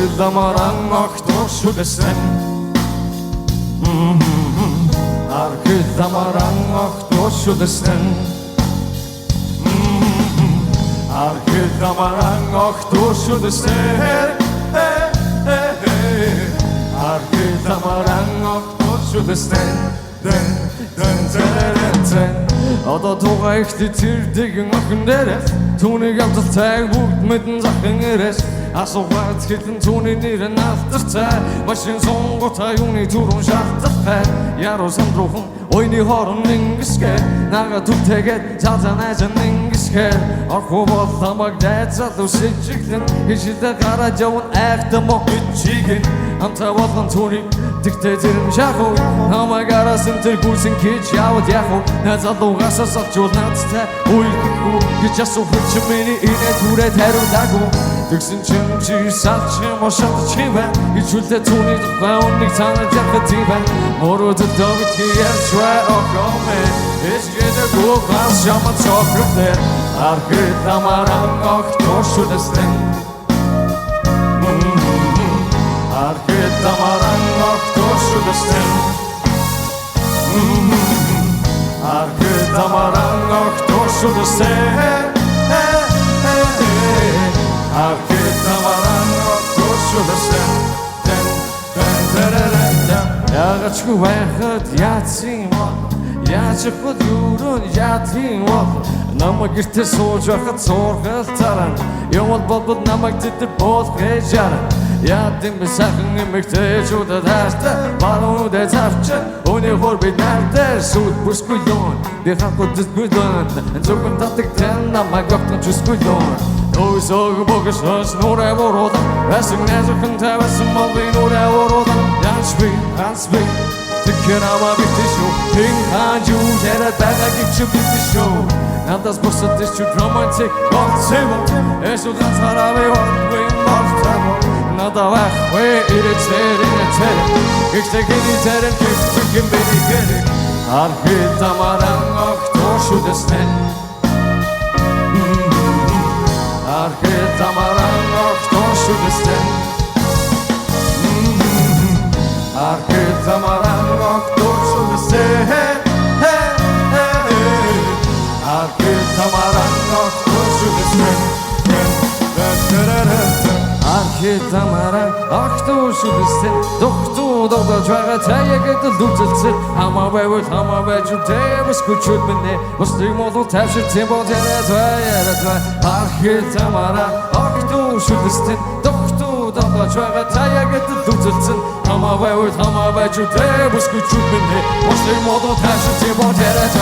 Архидамаран охтошудестен Архидамаран охтошудестен Архидамаран охтошудестен Архидамаран охтошудестен Одоо туга ихтэй тэрдэгэн охин дээрээс түүнийг явдалтай бүгд мэдэн захин ирээс асуугаад хитэн түүний нэрэн алдартай машин сонготой юуны түрүүн шалтартай яруу сандруухан ойны хорон ингэсгэ нага түвтэгээд цаазанайзан ингэсгэ орхуу бол тамаг дайцал үсэжиглэн хишилдэ гараад явна айхтам мо ичигэн амтаа болгон түүний Дэгтэй зэрэм шахуу намайг арасан тэр гүйсэн гэж яваад яхуу назалуугасаа салжуул надтай уйлгэхгүй гэж асуух чи миний инээ түрээд хариулаагүй тэгсэн чинь чи салчим ошатчих байна гэж үлдээ түүний тухай үннийг санаж явах тийм байна мөрөдөд догт ярьчваа окоме эсгэдэггүй гас шаман цохрохлээ архидамаран охтошудестэн Архидамаран охтошудестэн Архидамаран охтошудестэн Архидамаран охтошудестэн Ягачгүй байхад яатсан бол Яачихгүй юурын яатын бол Намайг гэртээ сууж байхад суурхалтаран Явал болбол намайг тэтэр болох гэж яран Яадын би сайхан эмэгтэйчүүдэд хайртай Баруунуудээ завчин Өний хор бид найртай Сүйд бүрсгүй юун Би ханхуд дэсгүй дун Зөвгөн татагтэн намайг огтон чүсгүй юун Өйсөг богос хос нүрэ боруудан Байсан найзухын тавасан бол би нүрэ боруудан Янсби Тэкэр ама битэн шүү Хин хаан жүү ярад байгаа гипчүү битэн шүү Надаас босод дэсчүүд романтик болцэво Эсүү ганцараа би болтвин болтаво Надаа байхгүй ирээцээр Гэхдээ гини зэрэн төвчгэн бэри гэрэ Архидамаран охтошудестэн Архидамаран охтошудестэн Архидамаран охтошудестэн Архидамаран охтошудестэн Архидамаран охтошудестэн Дохтуу догдож байгаа таягээд л үзэлцэн Хамаа байвал хамаа байж үдээ Бүсгүчүүд минь Бүслийг молуу тавширцэн бол яриад Архидамаран охтошудестэн Дохтуу догдож байгаа таягээд л үзэлцэн Хамаа байвал хамаа байж үдээ Бүсгүчүүд минь Бүслийг молуу тавширцэн бол яриад